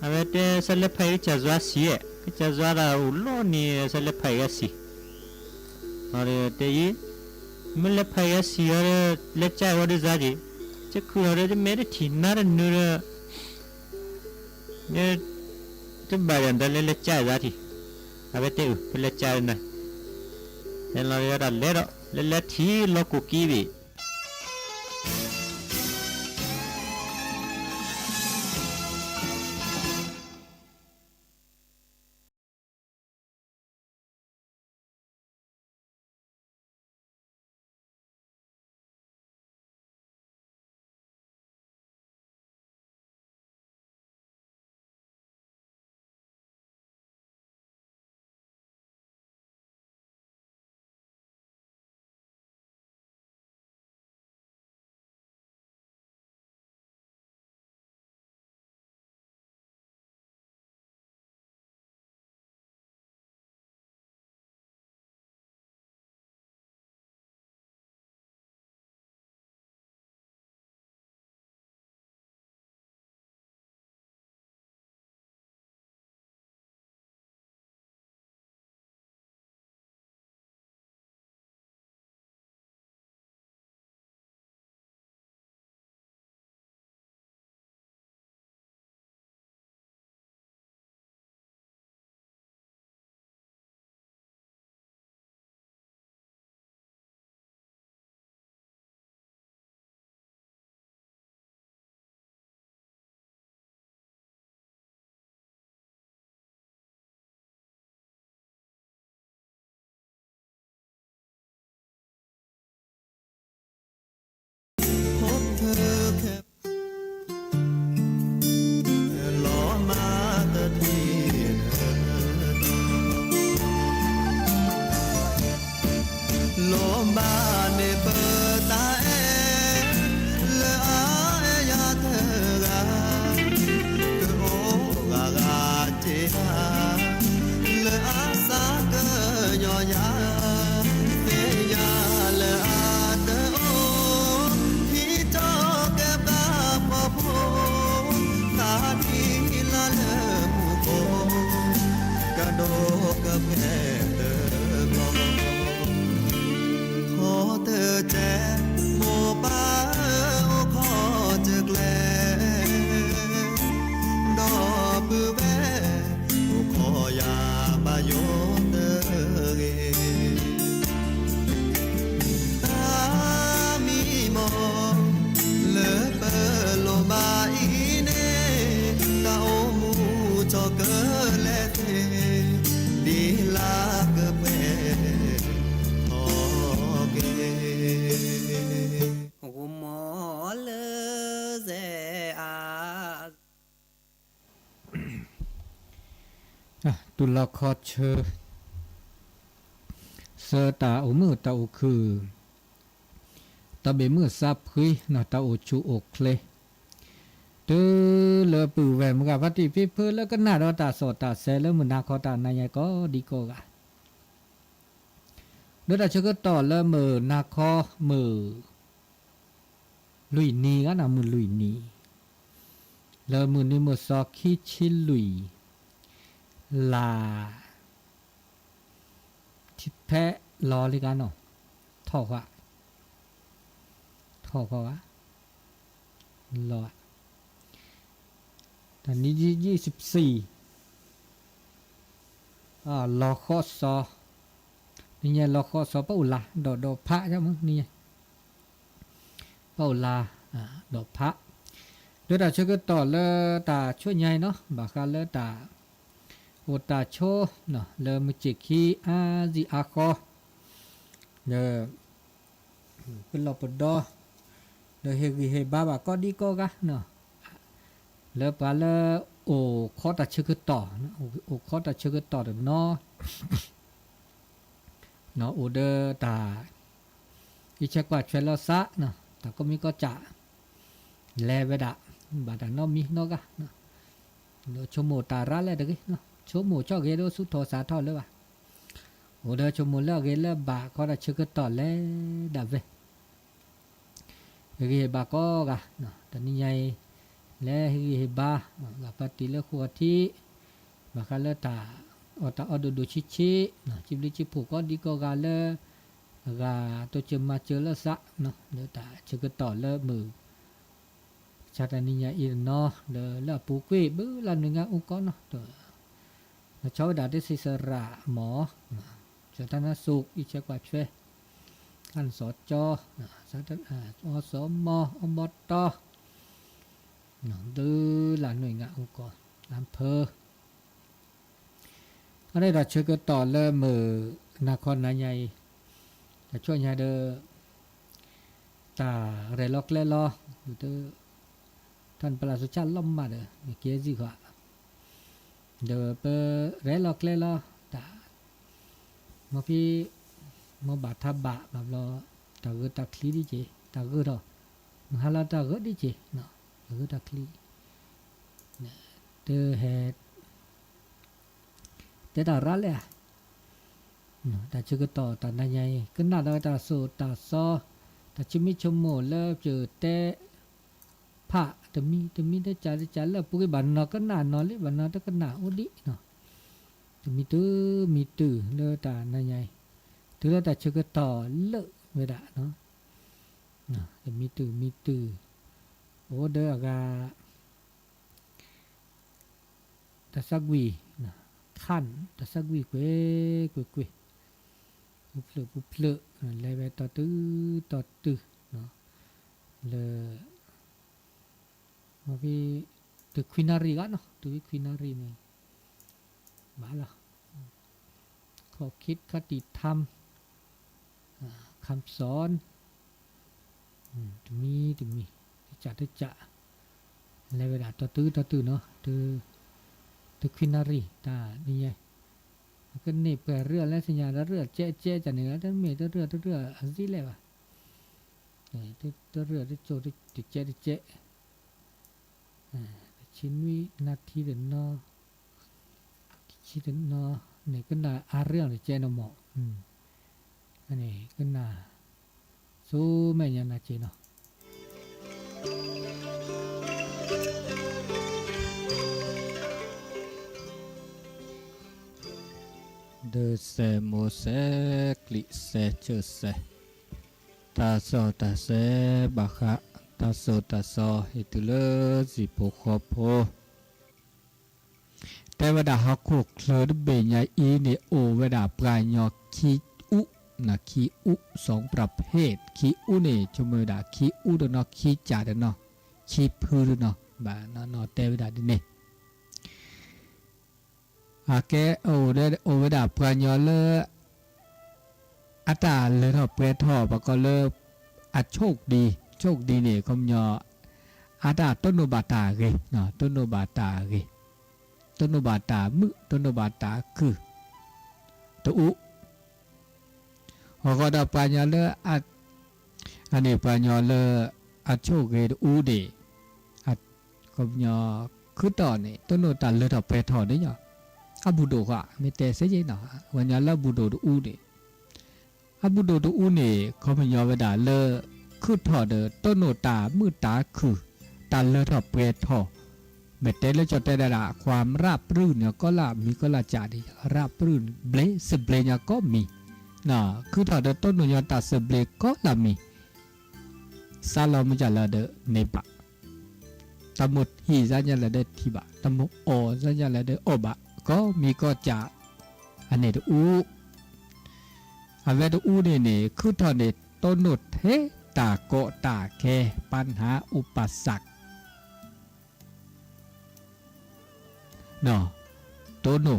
avete se le pai c'è già sì che c'è già la ulloni se le pai sì ore te yi me le pai sì ore le c'è ore già di c'è qui ore di mere tinare nure ne te bayan da le c'è già di avete le c'è na e la era lero le ti lo cucchiviตุลาคอเชอเสตาอุมือตาอุคือตาเบมือซาพุยนาตาอุจูอกเคลเตเลปูแวมกับวัติพิเพแล้วก็นาดตาสอตาเซลมือนาคอตานายก็ดีโกกะเดตาเชก็ต่อแล้วมือนาคอมือลุยนีก็นามือลุยนีแล้วมือนี่มือซอคิชิลุยลาทิแพะรอเลยกันเนาะท่อว่ารอตอนนี้24รอข้อซอนี่ไงรอข้อซอเป้าลาดอกพระใช่มั้งนี่ไงเป้าลาดอกพระเดี๋ยวตาช่วยก็ต่อเลยตาช่วยใหญ่เนาะบากาเลยตาโอตาโชเนาะเลมจิคีอาซิอาคอเลเป็นหลอปดอเลเฮกิเฮบาบาก็ดีก็กะเนาะเลปาเลโอคอตาชึกต่อโอคอตาชึกต่อเนาะโอเดตาอิเชกว่าเชลซะเนาะแต่ก็มีก็จะแลเวดะบาดานอมีเนาะกะเนาะเดี๋ยวชมโมตาระเลยเด้อเนาะชมโมจ่อเกโดสุทโธสาทอเลยว่ะโอเดชมโมแล้วเกลบาก็ได้ชึกต่อแล้วดับเวเฮบาก็กะเนาะตอนนี้ใหญ่และเฮบากับ ปฏิเลขัวที่บาคาเลตาอตาอดูชินะจิบลิจิผูก็ดีก็กาเลกาตัวเจมาเจอละสะเนาะเดตาเจก็ต่อเลมือชาตานิยาอีเนาะเดละปูกวีบื้อละหนึ่งอุกเนาะตัวชาวดาได้ศิสระหมอสาธารณสุขอิเชกว่าช่วยท่านสจสาธารณอสมอบตดื้อหลานหน่วยงานองค์กรอำเภออะไรเราเชื่อก็ต่อเริ่มมือนครนายายแต่ช่วยยาเดอตาเรล็อกเล่ลออยู่เดอท่านประหลัดสุชาติล้มมาเดอเกี่ยสิกว่าเดอเปเรล็อกเล่ลอตามาพี่มาบาดทับบะแบบเราตาเกิดตาคลีดิเจตาเกิดเรามหาลาตาเกิดดิเจเนาะตาเกิดตาคลีเดอเหตุแต่ตาร้าเลยแต่ชื่อก็ต่อตาในใหญ่ก็น่าได้ตาสูตาซอแต่ชิมิชมโมเลิฟเจอแต่พระแต่มีได้จ่าแล้วปุ๊กบันนอก็น่านอนเลยบันนอแต่ก็น่าอุดิเนาะแต่มีตื้อเลิตาในใหญ่ถือแต่ชื่อก็ต่อเลิกเวลาเนาะแต่มีตื้อโอ้เด้อกาแต่สักวีนะขั้นแต่สักวีเว้ยปุ๊บเพลเลยไปต่อตื้อเนาะเลยมาพี่ตึกควินารีกันเนาะตึกควินารีนี่มาละข้อคิดคติธรรมคำสอนจะมีจะเลยเวลาต่อตื้อเนาะตึกควินารีตานี่ไงก็นี่เปิดเรือแล้วสัญญาณเรือเจ๊จะเหนือแต่เมตเรือสิเลยวะเรือที่โจที่เจ๊ชิ้นวินาทีเดินนอชิ้นเดินนอเนี่ยก็น่าอาเรื่องที่เจ๊นอหมออันนี้ก็น่าสู้แม่ยังน่าเจ๊เนาะเดเซโมเซกลิเซเจเซตาโซบาคะตาโซฮิตุเลสิโปคอโพแต่เวลาฮักคุกเคลดเบียอีเนโอเวลาปลายยอคีอุนะคีอุสองประเภทคีอุเนี่ยชมเดาคีอุดเนาะคีจ่าเดเนาะคีพือเนาะบ้านเนาะแต่เวลาดิเนี่ยแกโอเวดาปรานยอเลอัตาเลยทอเปรทอปก็เลอัดโชคดีเนี่ยคมยออัตาต้นโนบาตาเกเนาะต้นโนบาตามึต้นโนบาตาคือตัวฮอก็ดาปรานยอเลอันนี้ปรานยอเลอัดโชคเกอูเดอัดคมยอคือตอนนี้ต้นโนตาเลยทอเปรทอได้ยออาบูโดกะไม่แต่เสียใจหนาวันนี้เราบูโดดูอูเนี่ยอาบูโดดูอูเนี่ยเขาไม่ยอมเวลาเลอคือถอดต้นโนตามือตาคือตาเลอถอดเปรตถอเม็ดเตลจอดแต่ละความราบรื่นเนี่ยก็ละมีก็ละจ่าดีราบรื่นเบลสเบลเนี่ยก็มีน่ะคือถอดต้นโนยตาสเบลก็ละมีซาลอมจะละเดเนปะตมุดฮีซันจะละเดทิบะตมุโอซันจะละเดโอบะก็มีก็จะอันนี้ดูอันนี้ดูเนี่ยคือตอนนี้ต้นนุดเทตาโกตาแคปัญหาอุปสรรคเนาะต้นนุ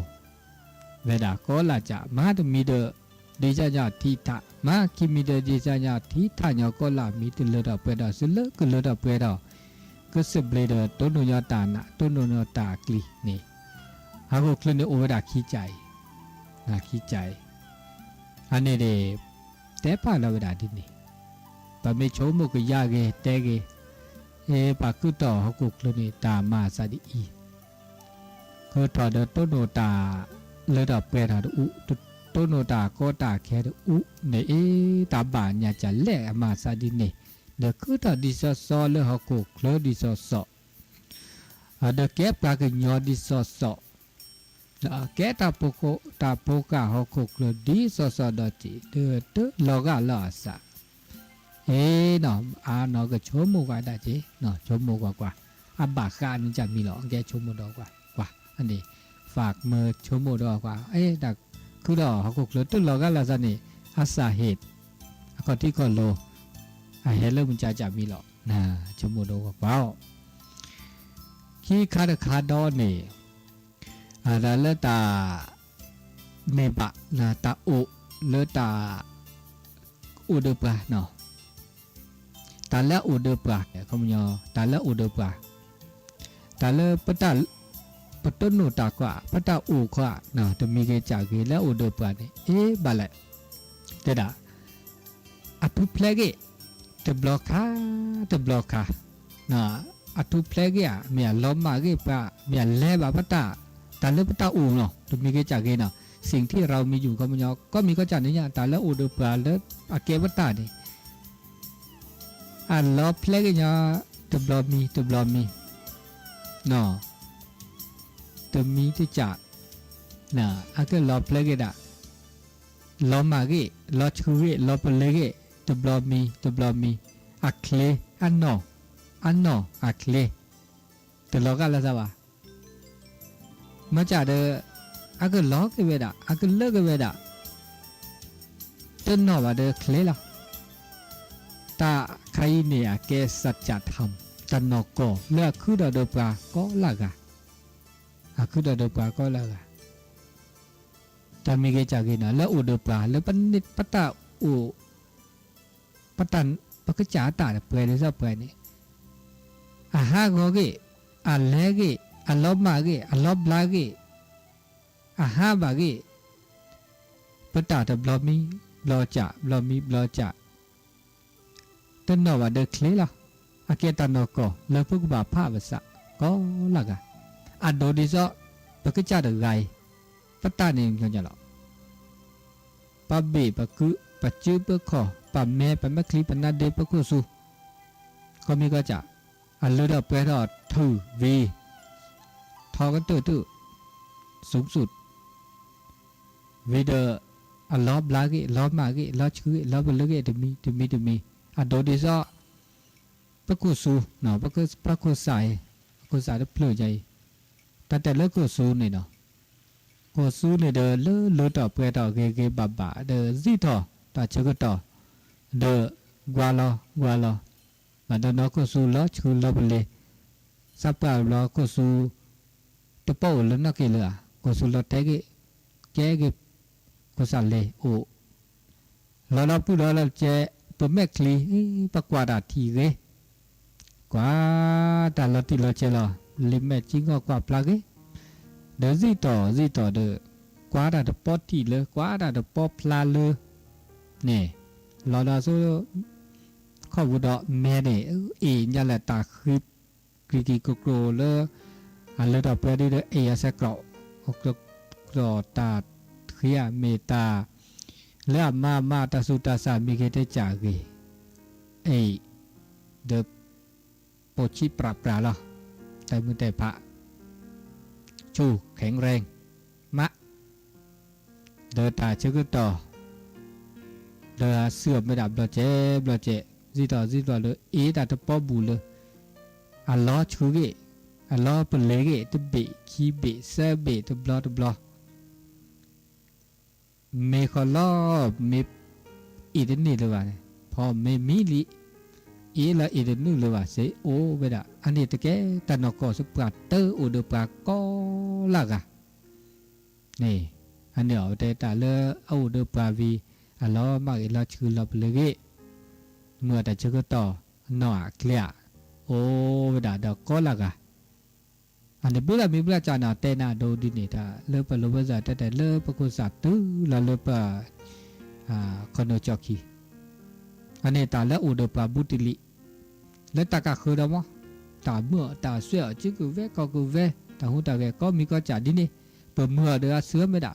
เวลาก็ละจะมาดูมีเดดิจญาทิตามาคิมีเดดิจญาทิตาเนี่ยก็ละมีตัวเลือดเปรดสิเลก็เลือดเปรดก็สิบเลยเดต้นนุยตานะต้นนุยตากลีนี่หากคลื่นโอเวดาขี้ใจอันนี้เดแต่ป่าเราเวลาที่นี่ปะไม่โชว์มุกยาเกเตเกปากคือต่อหากคลื่นตามาสาดีอีคือต่อเดต้นโนตาเลือดเปรตหาอุต้นโนตาก็ตาแค่อุเนี่ยตาบานอยากจะแหลกมาสาดีเนี่ยเดคือต่อดิซอเลือหากคลื่นดิซอ ada ke pra ke nyo di sosok da ke ta poko ta poka hokok lo di sosok da ti de loga la sa no no ke chomo kwa da ji no chomo kwa abba kha ni ja mi lo ke chomo do kwaอันนี้ฝากมือchomo do kwa daคือดอhokok lo tu loga la sa ni อาสาเหตุก็ที่ก็โลเฮลมันจะมีหรอกนะชั่วโมงดูก็เปล่าขี้คาดคาดอนี่แล้วตาเมบะนะตาอุแล้วตาอุดปลาเนาะตาละอุดปลาเขาไม่ยอตาละอุดปลาตาละปะตาปะต้นโนตากว่าปะตาอุกว่าเนาะจะมีเกจากเกแล้วอุดปลานี่บาละแต่ด่าอัตุเพลกจะบล็อกค่ะนะอัตุเพลกเมียล้อมมาเกปะเมียเล่บะปะตาแต่เล่ปะตาอูเนาะจะมีเกจากเกเนาะสิ่งที่เรามีอยู่ก็มันยอก็มีก็จัดนี่แต่ละอูเดปลาแล้วอาเกปะตานี่ล้อเพลกเนี่ยจะบล็อกมีเนาะจะมีที่จัดนะอาเกล้อเพลกล้อมาเกล้อชูเกล้อเปลเกจะบล็อกมีอัคเลอันโนอัคเลแต่ล้อกันแล้วใช่ปะมาจากเดออาเกล้อเกเวดาอาเกเลิกเกเวดาจนนอว่าเดอเคลล่ะตาใครเนี่ยเกสัจจะทำจันนอกก็เลือกคือดอเดปลาก็ละกะคือดอเดปลาก็ละกะจะมีเกจากินะแล้วอุดปลาแล้วปันนิดปะตาอุปะตันปะกะจาตาเปรเลยซะเปรนี่หาโกเกเลเกลอบมาเกลอบบลาเกหาบาเกปะตาตะบลอมีบลอจะบลอมีบลอจะตันนอว่าเดเคลล่ะอาเกตันนอก็แล้วพวกบาพาภาษาก็ละกะโดดิซอปะกะจาเดไกปะตานี่ก็จะละปะเบปะกุปะจื้อปะขอปะแม่ปะมะคลีปะนาเดปะกุสุก็มีก็จะเลอดเปรอถือวีทอกันตื้อสูงสุดวีเดอลอบลาเกลอบมาเกลอชื่อลอบเลเกตมีโดดิซอปะกุสุเนาะปะกุสายได้เปลือยใจแต่เลกุสุนี่เนาะก็สู้เนี่ยเดอเลือต่อเปรต่อเกบาเดอซีต่อตาเชกต่อเดอกวาลมาเดนอก็สู้ล้อชูล้อเปเลยสับปะล้อก็สู้ตะโป้แล้วนักเกลือก็สู้ล้อเตกแกก็สั่นเลยโอ้ล้อพูดล้อเจปะแม่คลีปะกวาดาทีเกกว่าแต่ล้อติล้อเจล้อลิมแม่จิงก็กว่าปลาเกเดอซีต่อเดอกว่าดาปอตีเลยกว่าดาปอพลาเลยเนี่ยลอดาโซข้อวุดแม่เนี่ยยันแหละตาคือกรีโกโกรเลยเลดอเปรดิเดเสกรอตาเขียเมตาแล้วมาตาสุตาสามีเกตจากเดอโปชิปราละแต่มือแต่พระชูแข็งแรงมะเดินตาเชื่อต่อเดินเสื่อมไม่ดับเราเจ็ซีต่อเลยตาตะปอบูเลยล้อชูเกล้อเปลือยตะเบะขี้เบะเสเบะตะบลอเมฆล้อเมอีดนี่เลยว่ะพอเมมิลิละอีดนี่เลยว่ะเสโอเวดาอันนี้ตะแกตะนอกก็สปาเตอร์อุดปาก็ละกะนี่อันเดียวแต่ตาเลอุดปาวีล้อมาอีละชื่อละเปลือยเมื่อแต่เชื่อต่อหน่อเคลียโอเวดาดอกก็ละกะอันนี้บุระมีบุระจานาเตนาโดดินิตาเลือปะโลบะซาแต่เลือปะกุสัตตุละเลือปะคอนโนจอกีอันนี้ตาละอุดปาบุติลิและตากะคือดามะตาเมื่อตาเสือจิกุเวก็กุเวตาหูตาเวก็มีก็จาดินี่เปิดเมื่อเดือเสือไม่ได้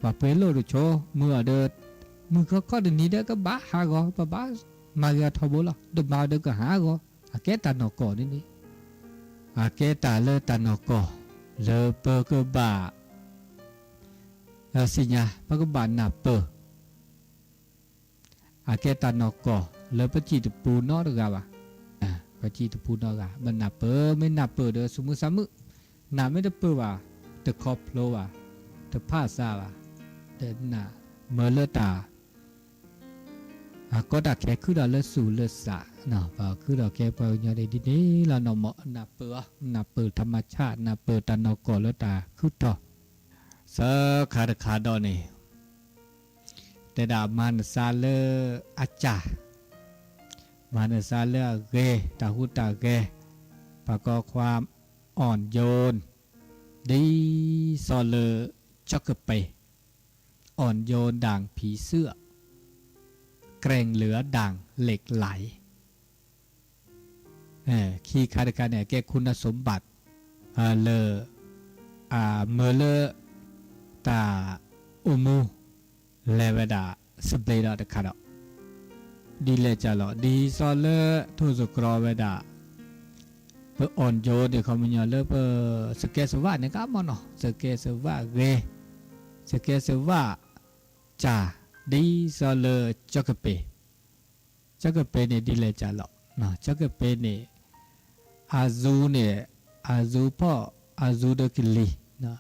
ว่าเปโลดุโชเมื่อเดือมือก็เดือนี้เด้อก็บ้าหาก็บ้ามาเกทอบุละเดือมาเดือก็หาก็แกตานอกก่อนนี่ อาเกตาเลตานอกอเลเปกบาสิญาปกบานาเปอาเกตานอกอเลปจิตปูนอดกาวะปจิตปูนอกามันนาเปไม่นาเปเดสมุสามุนาไม่ได้เปว่าตะคอพโลว่าตะพาซาวะเดน่าเมเลตาก็ดักแค่คือเราเลือสู่เลือสะเนาะพอคือเราแค่พออย่างใดดีนี้เราเนาะเหมาะนาเปิดธรรมชาตินาเปิดตานอกอเลือตาคือต่อเสขาดอนี่แต่ดามันซาเลอาจามันซาเลเกตาหุตาเกประกอบความอ่อนโยนดีซอเลจักเปอ่อนโยนด่างผีเสื้อเกรงเหลือด่างเหล็กไหลคีย์คาดการเนี่ยแกคุณสมบัติเลเมเลตาอุมูเลเวดาสเปดาตะคาดดีเลจาลอดีซอเลทุสุกรอเวดาเปอ่อนโยนเดี๋ยวเขามีเลเปสเกสวะเนี่ยก็มันเนาะสเกสวะเกสเกสวะจ่าดีซอเลจักเปเนี่ยดีเลจาลอเนาะจักเปเนี่ยอาซูเนี่ยอาซูพ่ออาซูเดกิลีเนาะ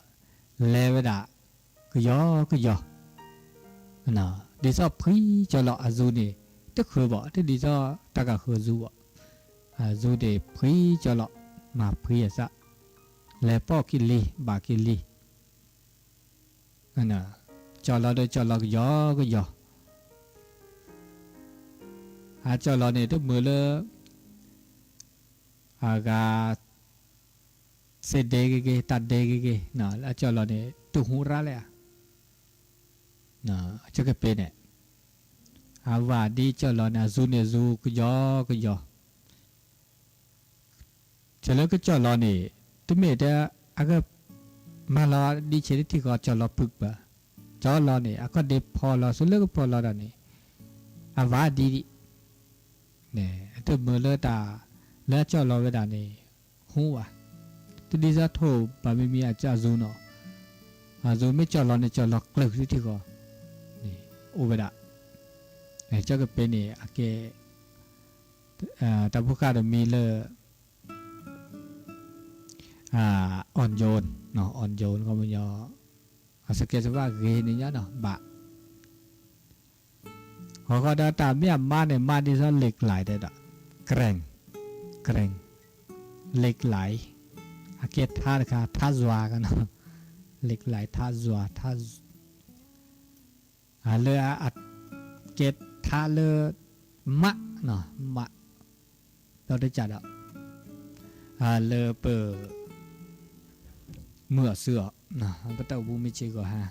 เลเวดาก็ยเนาะดีซอพรีจาลออาซูเนี่ยตะคือบ่ที่ดีซอตะกะคือซูบ่อาซูเดพรีจาลอมาพรีซะเลพ่อกิลีบากิลีนะจาลอเดจาลอกก็ยออาจารย์เนี่ยทุกมือเลยอากาเสดเดกตัดเดกนะอาจารย์เนี่ยตุหูระเลยนะจะก็เป็นเนี่ยอาวาดีจารย์เนี่ยซูเนี่ยซูก็ยอจะเลิกก็จารย์เนี่ยทุกเมื่อเดียอากามาลาดีเฉยที่ก็จารย์พึกบ่จารย์เนี่ยอากาเดพอลาสุเลิกพอลาดนี่อาวาดีเนี่ยตัวมือเลือตาเลือดเจ้าเราเวลานี่หัวตัวดีจะโทบะไม่มีอาจจะซูนออาซูไม่เจ้าเราเนี่ยเจ้าเราเกลือที่ก็นี่โอเวดาเนี่ยเจ้าก็เป็นนี่อาเกแต่พวกข้าจะมีเลอ่อนโยนเนาะอ่อนโยนก็มันยอสเกตว่าเกนี่เนาะบะเขาก็ได้ตามเมียมาเนี่ยมาที่เขาเหล็กไหลได้ด่ะแกร่งเหล็กไหลอาเกตท่าค่ะท่าจัวกันเนาะเหล็กไหลท่าจัวท่าเรืออาเกตท่าเรือมะเนาะมะเราได้จัดอ่ะเรือเปิดเมื่อเสือนะก็ต้องบูมิจิก็ฮะ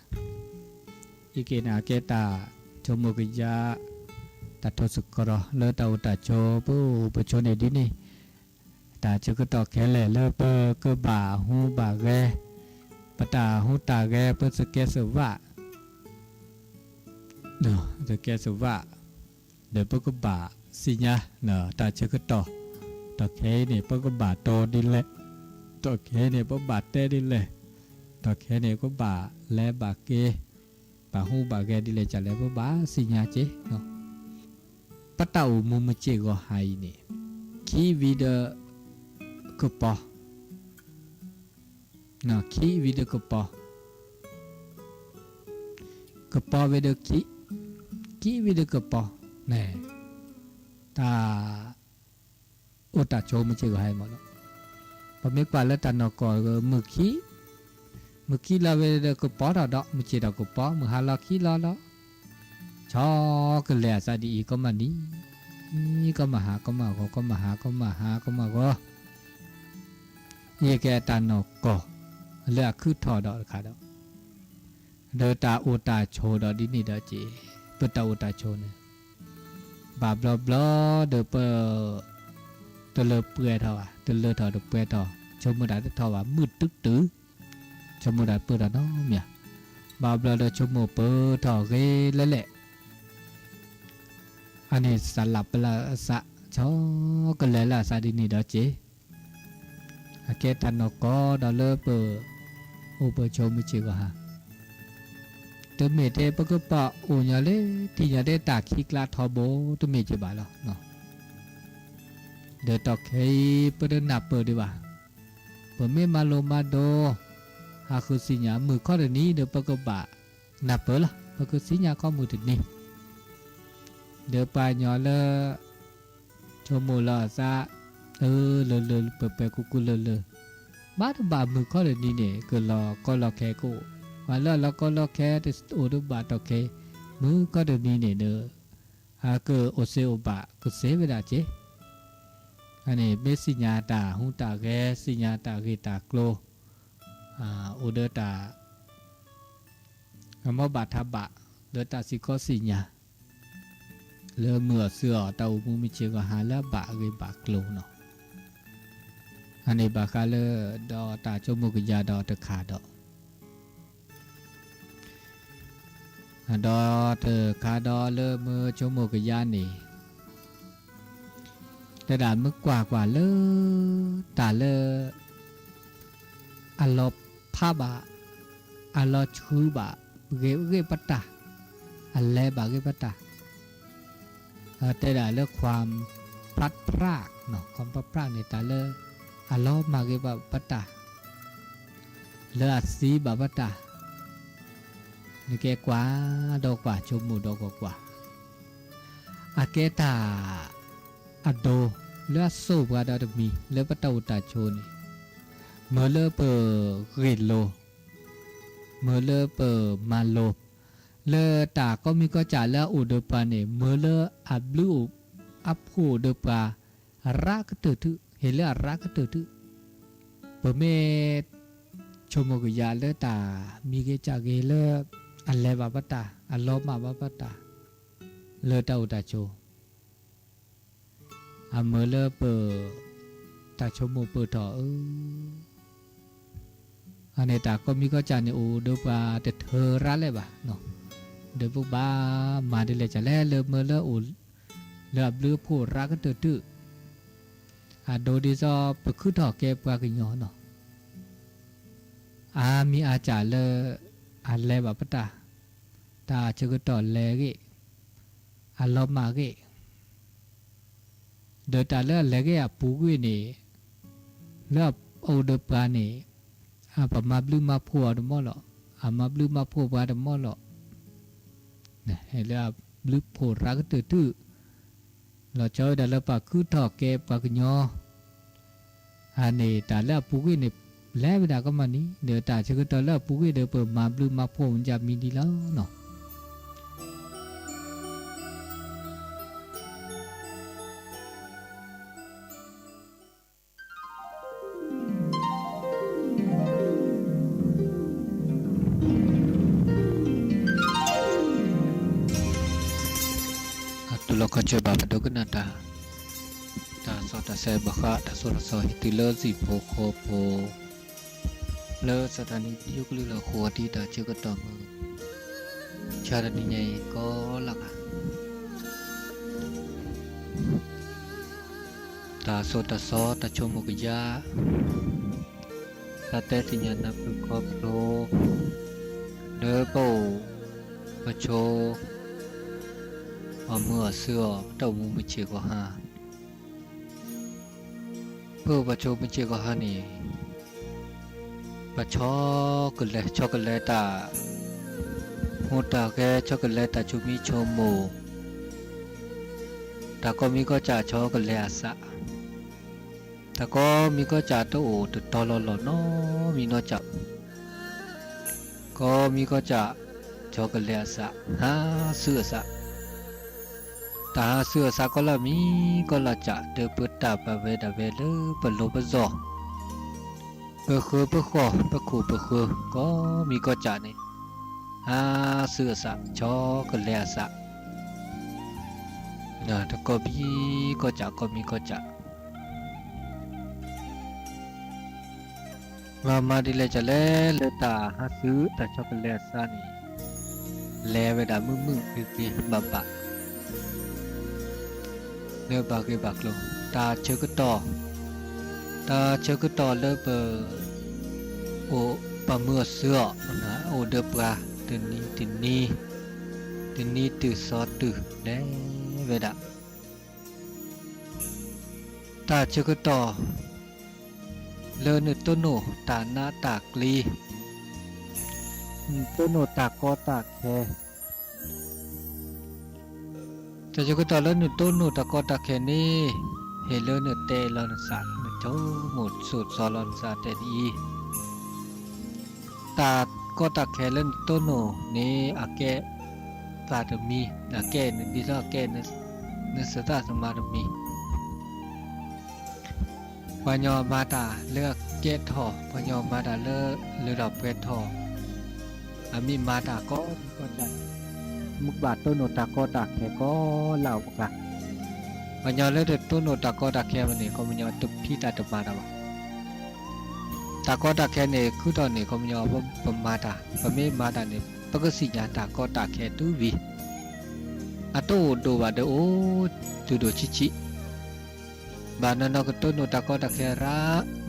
อีกเกณฑ์อาเกตาชมกุยาตัดทศกรเลอตาอุตาโชปูปชนเอดินี่ตาจะก็ต่อแค่เลยเลอเปอก็บ่าหูบ่าแกปตาหูตาแกเพื่อสเกสวะเนาะสเกสวะเดี๋ยวเพื่อก็บ่าสิญาเนาะตาจะก็ต่อแค่เนี่ยเพื่อก็บ่าโตดินเลยต่อแค่เนี่ยเพื่อบ่าเต้ดินเลยต่อแค่เนี่ยก็บ่าและบ่าเกบาหูบาแกดิเลจัลเลบบ้าสิญาเจเนาะปะเต่ามุมเจก็หายนี่คีวิเดกปอเนาะคีวิเดกปวิเดคีวิเดกปอเนี่ยตาอุตตะโชมเจก็หายหมดเนาะพอไม่กว่าแล้วตานอกก็มือคีเมื่อกี้เราไปเด็กก็ปอดอกมื่อเช้าก็ปอมื่อหาลักขี้ล้อชอก็แหล่ซาดีก็มานี่ก็มาหาก็มาก็มาหาก็ยี่แกตานอกก็เลือกคือถอดอกขาดเดตาอุตาโชดอดินี่ดอจีเปตาอุตาโชเนี่ยบาบลอบลอเดเปตเลเปื่อยเท่าตเลเท่าเดเปื่อยเท่าชมมือได้เท่าว่ามืดตึ๊กตื้อชมได้เปิดน้องเมียบาบลาเดชมเปิดถอเกเละอันนี้สลับเวลาสะชอกันเลยล่ะสาดินีดอเจ อาเกตันนก็ดอลเลอร์เปอร์โอเปอร์โชมิจิก็ฮะตัวเมเตปก็ปะโอญาเลที่ญาได้ตาคิกลาทอโบตัวเมจิบาลเนาะเดตอกเคเปเดนับเปดีว่าเปเมมาโลมาโดหาคือสิญญามือข้อเดนี้เดปก็บะนับเปล่ะปก็สิญญาข้อมือถึงนี้เดปายอเลชโมลาซาเลเปกุเลบ้าบามือข้อเดนี้เนี่ยก็รอแค่กูว่าแล้วก็รอแค่ที่โอดบาตอกเคมือข้อเดนี้เนี่ยเนอหาคือโอเซโอบะก็เซเวดาเจอันนี้เบสิญญาตาหุตาแกสิญญาตาเกตาโกลโอเดตาอมบาทบะเดตาสิโกสิญญาเลเมื่อเสือตาอุมุมิเชก็หาละบะเกบะโกลเนาะอันนี้บาคาเลดอตาจมุกยาดอตะขาดอดอเธอคาดอเลเมื่อจมุกยานี่แต่ด่านมึกกว่าเลอตาเลออัลลอพาบะอัลลอชูบะเกปัตตาอัลเลบะเกปัตตาแต่ด่านเลือกความพลัดพรากเนาะความพลัดพรากในตาเลออัลลอมาเกปัตตาเลอสีบะปัตตานี่แกกว่าดอกกว่าชมมูดอกกว่าอาเกตาอโดเลือดสูบกาดาดมีเลือดปะตาอุตาโชนีเมื่อเลือเปอร์เกรดโลเมื่อเลือเปอร์มาโลเลือตาก็มีก็จ่าเลืออุดปาเนี่ยเมื่อเลืออับลูอับหูเดปารักตือเห็นเลือรักตือเปอร์เมชมกยาเลือตามีเกจ่าเกเลืออันเลบาปตาอันลบมาบาปตาเลือตาอุตาโชอาเมื่อเลือเปอตาชมเปอถออันนี้ตาก็มีก็จานเนี่ยโอ้เดี๋ยวปาแต่เธอรักเลยบ่ะเนาะเดี๋ยวพวกบ้ามาเดี๋ยวเลยจะแล่เลือเมื่อเลือโอ้เลือเลือผู้รักก็ตื้อโดดีซอไปขึ้นถอแกปากยอเนาะมีอาจารย์เลืออันแลบ่ปะตาตาเชื่อต่อแลกี่อันลบมากี่เดินตาเลือดเล็กอ่ะปูกุ้ยนี่เลือดเอาเดือบปานี่ปะมาบลืมมาพัวดมอหรอมาบลืมมาพัวปาดมอหรอเนี่ยเลือดบลืมพัวรักตื้อเราเจอแต่ละปากคือถอกแกปากยออันนี้ตาเลือดปูกุ้ยนี่แล้วเวลาก็มานี้เดี๋ยวตาเชื่อต่อเลือดปูกุ้ยเดี๋ยวเปิดมาบลืมมาพัวมันจะมีดีแล้วเนาะเราก็จะแบบดูกันนะตาสอดเสบข้าตาสอดสอหิติเลสิโพโคโพเลสถานียุคลือละขัวที่ตาเชื่อก็ต่อมือชาดนี้ไงก็หลักตาสอดสอตาชมกยาตาเตติญาณปุคอบโลเดโปปโชเมื่อเสื้อเต้ามูมิเชก็หาเพื่อประโชมิเชก็หานี่ประชอกันเลยชอกันเลยตาหัวตาแกชอกันเลยตาจุมีโชโมตาก็มีก็จ่าชอกันเลยอาสะตาก็มีก็จ่าโตโอตุตอลอลอนอมีนอจับก็มีก็จ่าชอกันเลยอาสะหาเสื้อสะตาเสือสากลมีก็ละจะเดปตาปะเวดาเวลปะโลปะจอเปคือปะขอปะคูปะคือก็มีก็จะนี่เสือสะชอก็แลสะนะถ้าก็มีก็จะก็มีก็จะมาดิเลจะแลตาซื้อแต่ชอก็แลสะนี่แลเวดามึงคือบบะเนื้อบากเกบักลงตาเชื่อก็ต่อ ตาเชก็ต่อเลเบอโอปะเมื่อเสือนะโอเดปราตินนี้ตือซอตือเด้เวดาตาเชก็ต่อเลนึต้นโนตาหน้าตากลีต้นโนตากอตากแคแต่เชก็ต่อเลนึต้นโนตากอตากแคนี่เฮเลนึเตลอนสัตโจหมดสุดซอลอนสัตเตดีตาก็ตากแคเลนต้นโนนี่อาเกตาดมีอาเกนดิซาเกนนสตาสมาดมีปัญญามาตาเลือกเกตทอปัญญามาตาเลือกดอกเกตทออามีมาตาก็จัดมุกบาทต้นโนตาก็ตากแคก็เหล่าบุกะปัญญาเลือกต้นโนตาก็ตากแคมันนี่ก็ปัญญาตุพี่ตาตุมาตาวะตาก็ตากแคเนี่ยคือตอนนี้ก็ปัญญาปมาตาปะเมมาตาเนี่ยปกสิญาตาก็ตากแคตูวีอะโตโดบาเดโอจูโดชิชิบานนอกต้นโนตะก็ตะแคระ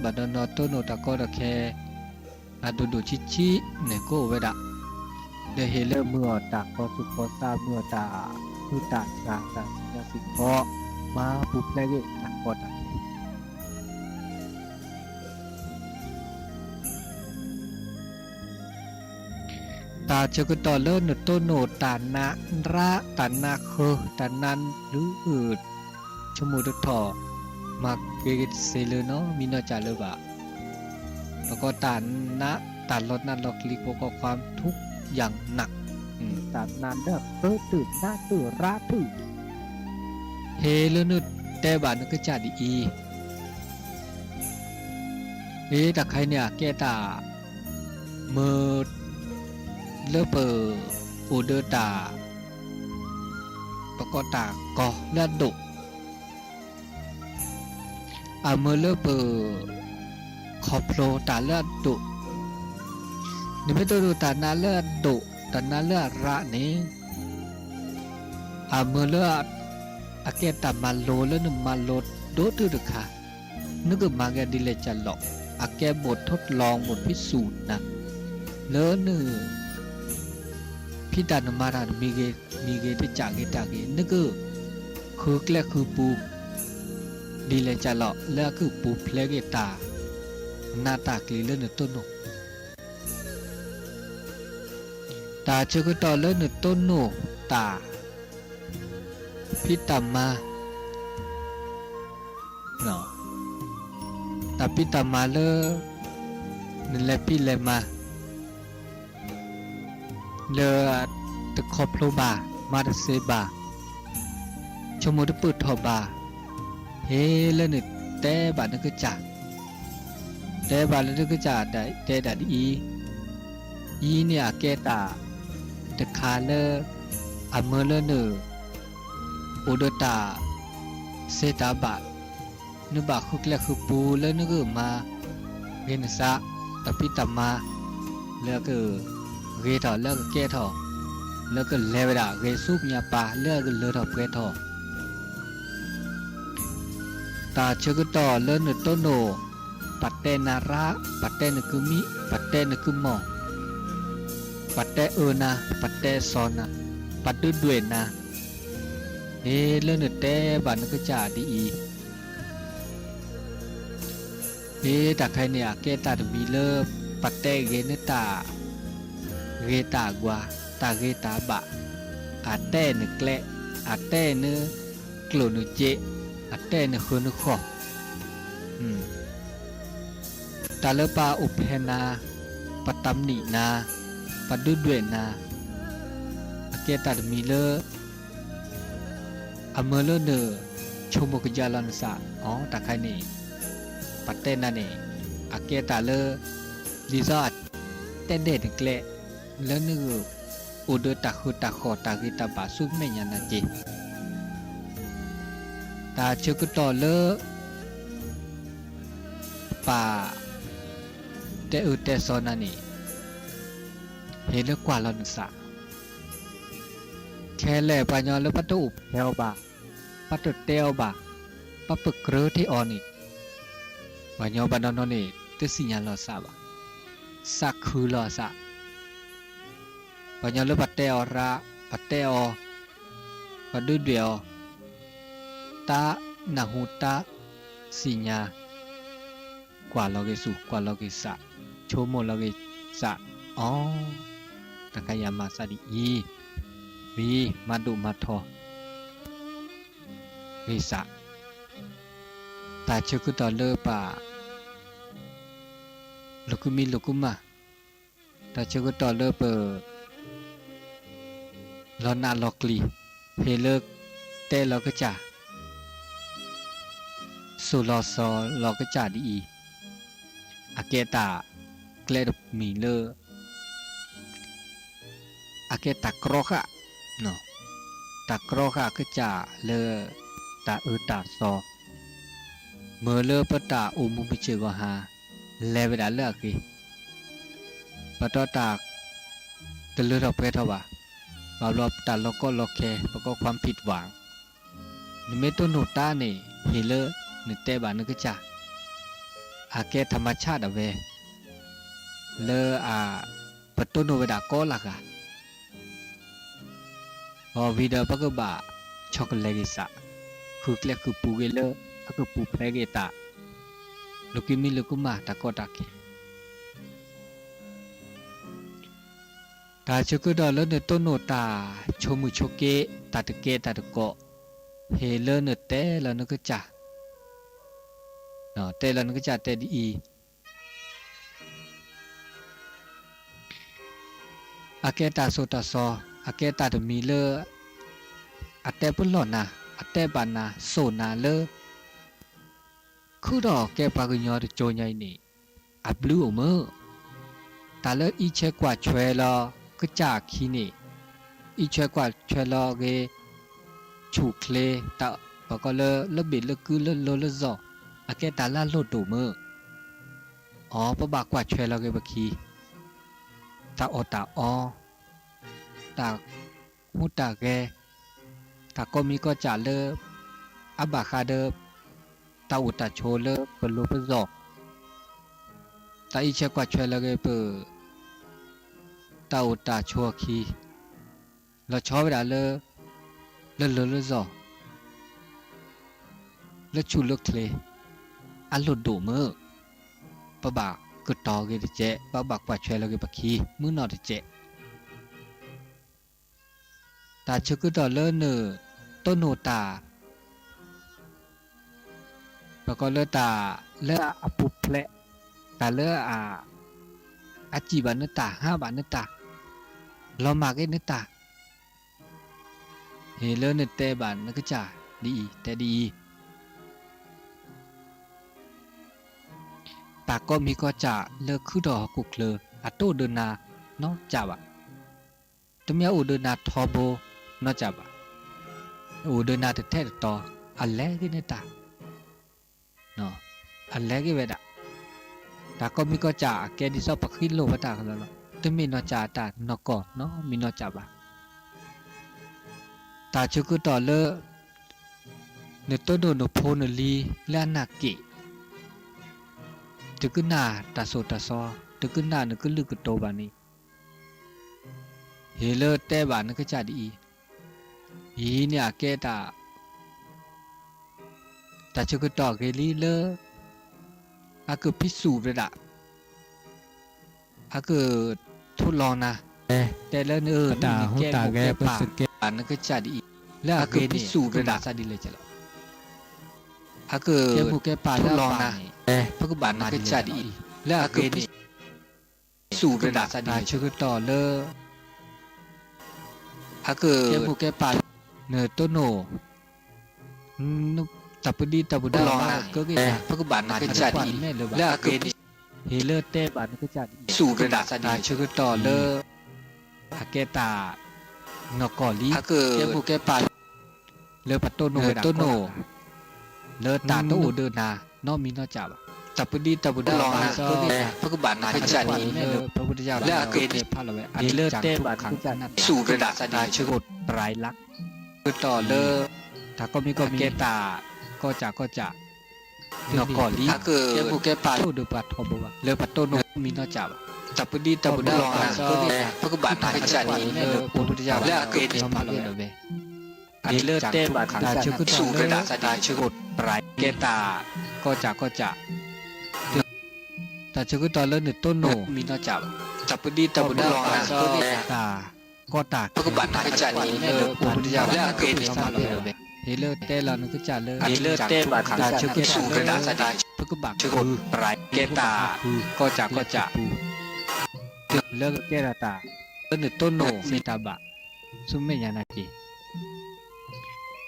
บานนอต้นโนตะก็ตะแคอะดูดูชิชิเนี่ยก็เวดะเดเฮเลเมื่อตะก็สุโคซาเมื่อตะคือตะสาตะสิโกมาปุเพลเกตะก็ตะแคตาเจก็ต่อเลิศต้นโนตานะระตานะเคตานันหรือชมูดทอมาเกตเซเลเนาะมีนอจาเลบะแล้วก็ตานนะตานลดนั้นลอกลิกก็ความทุกข์อย่างหนักตานนั้นเด้อตื่นหน้าตื่นราตื่นเฮเลนุดแต่บานก็จะดีแต่ใครเนี่ยแกตาเมื่อเลเปออูเดตาแล้วก็ตาก็เลือดดุอาเมเลเปอขอบโลตาเลือดดุนี่ไม่ต้องดูตาหน้าเลือดดุตาหน้าเลือดระนี้อาเมเลือดอาเกตามาโลแล้วนึมาโลโดตุดึกค่ะนึกมาแกดิเลจันหลอกอาแกบททดลองบทพิสูจน์นะเลอะนึพี่ตานมารามีเกที่จากเกนึกคือแกลคือปูดีเลยจะหล่อเลือกคือปูเพลเกตาหน้าตากลีเลื่อนต้นโนตาเชื่อก็ต่อเลื่อนต้นโนตาพี่ตามมาเนาะตาพี่ตามมาเลนั่นแหละพี่เลยมาเลตะขอบโลบามาดเซบาชมดปุถอบาเฮเลนิแต่บานึกจ่าแต่บานึกจ่าได้แต่ดัดอีเนี่ยแกตาตะคาเลอเมเลเนอุดตาเซตาบานึบาคุกเลคือปูเลนึกมาเกนซะตะพิตามาเลก็เกทอเลก็แกทอเลก็เลเวดาเกซุปญาปาเลก็เลทอเกทอตาเชกต่อเลินต้นโนปัตเตนาระปัตเตนกุมิปัตเตนกุมอปัตเตเอนาปัตเตซอนาปัตตุด้วยนาเลินเตบันก็จะดีแต่ใครเนี่ยเกตาดมีเลปัตเตเกนตาเกตากว่าตาเกตาบะอาเตนเกลอาเตนกลุนเจอาเตนคนขอตาเลปาอุเพนาปตัมนีนาปัดดุด้วยนาเกตัดมีเลอเมเลเนชมกยาลันสะอ๋อตาใครนี่ปัตเตนานี่อาเกตาเลลิซาดเตเดนเกลเลนึกอุดตาคุตาขอตากิตาบาสุเมญานาเจตาเชกต่อเลป่าเตอุเตซอนานี่เฮเลกว่าลันสะแค่แลปัญญาเลปัตตุเฮลบาปัตตุเตลบาปัปเกรที่ออนิต บัญญัติบันนนนี่ติสิญาลอซาบะสักคือลอซาบัญญัติปัตเตอระปัตเตอปัดดุเดียวตานาหูตาสิญากว่าลอเกสุกว่าลอเกสะโชโมลอเกสะอ๋อตะกายามาซาดิอีวีมาดุมาทอเวสะตาเชกุตอเลปะลูกุมิลูกุมาตาเชกุตอเลเปลอนาลอกลีเพเลิกเตลอกจ่าสุลอซอลอกจ่าดีอาเกตาเกลดมีเลอาเกตากรอกะเนาะตากรอกะก็จ่าเลตาตาซอเมื่อเลปตาอุมุมิเชกหาเลเวดาเลกีปตตาตะเลเราเพทว่าบาลอบตาลก็ลอกแคประกอบความผิดหวังนิเมตุโนตาเนี่ยเฮเลนเตบานึกจ่าอาเกธรรมชาติเวเลปตุโนเวดาก็ลักอะพอวิดาปกบะช็อกโกแลตกิสะคือเกล็ดคือปูเกลคือปูเพลเกตาลูกิมิลูกุมาตะกอตะเกตาชกุดอลเนโตโนตาโชมุโชเกตาตะเกตาตะกอเฮเลเนเตลนึกจ่าเนาะเตลนึกจ่าเตดีอาเกตาโซตาซออาเกตาตมีเลอาเตปุลลอนาอาเตบานาโซนาเลคือดอกแกปากญอดโจใหญ่นี่อับลูอเมอตาเลอีเชกว่าช่วยลอกจากขีนี่อีเชกว่าช่วยลอเกฉุกเลตะปก็เลบิเลคือเลซออาเกตาลาโลดโมออ๋อปะบากว่าช่วยลอเกบคีตาอตาอตามุตาแกตาก็มีก็จ่าเลอับบาคาเดตาอุตาโชเลเปโลเปซอตาอีเชกว่าช่วยละเกเปตาอุตาโชคีเราชอบเวลาเลซอเลชูเลือกทะเลอันหลุดดูมือปะบากกึดตอเกดิเจปะบากว่าช่วยละเกปะคีมือนอดิเจตาชกุดอเลเนต้นโนตาปะก็เลตาเลอปุเพลตาเลอาจีบานเนตา5 บาทเนตาลอมาเกเนตาเฮเลเนเตบานนกจ่าดีแต่ดีตาก็มีก็จ่าเลคือดอกกุกเลอโตเดนาเนาะจ่าบะตมีอุเดนาทอโบเนาะจ่าบะอุเดนาเทตออัลเลเกเนตาเนาะอันแรกก็เวดาตาก็มีก็จ่าแกดิซอปักขิโลปะตากันแล้วตมีนอจ่าตานอกอเนาะมีนอจ่าบะตาชุกุตอเลเนโตโดโนโพนลีลานาเกตึกนาตาโซตาซอตึกนานึกลึกโตบานีเฮเลเตบานก็จ่าดียีเนี่ยแกตาชุกุตอเกลีเลอาคือพิสูจน์เลยละอาคือทดลองนะแต่แล้วตาหูตาแกเป็นสเกตนั่นก็จะดีแล้วอาคือพิสูจน์เลยละซาดีเลยจ้ะละอาคือแกผู้แกป่าทดลองนะพระกุบาลนั่นก็จะดีแล้วอาคือพิสูจน์เลยละซาดีชื่อต่อเลอาคือแกผู้แกป่าเนโตโนตับปดีตับบุดาก็เกยพระกุบาลนั่นก็จะดีแล้วอาคือเฮเลเตบานก็จะดีสู่กระดาษตาชื่อต่อเลอาเกตานกอลีแกผู้แกป่าเลปัตโตโนเลตาโตเดนาน้อมีนอจับตับปดีตับบุดาก็เกยพระกุบาลนั่นก็จะดีพระพุทธเจ้าแล้วอาเกตพระละเวเฮเลเตบานก็จะสู่กระดาษตาชื่อกดปลายลักคือต่อเลถ้าก็มีก็เกตาก็จะ นกอลี ถ้าคือ แกบุแกปาโตเดปาทอบวะเลปาโตโนมีนอจับตับดีตับดาซอ พระกุบาทนาจานี้ เลปุถุจาแล้วเกิดมาเลยเวเลเตบาตาชุกุตเลตาชุกุตปรายเกตาก็จะตาชุกุตเลนโตโนมีนอจับตับดีตับดาซอตาก็ตา พระกุบาทนาจานี้ เลปุถุจาแล้วเกิดมาเลยเวเลเตลานกุจาเลเลเตบาตาชุกุต สู่กระดาษได้ พกบักชุกุปรายเกตาก็จะเลิกเกตาเลนโตโนมีตาบะสุเมญานาจี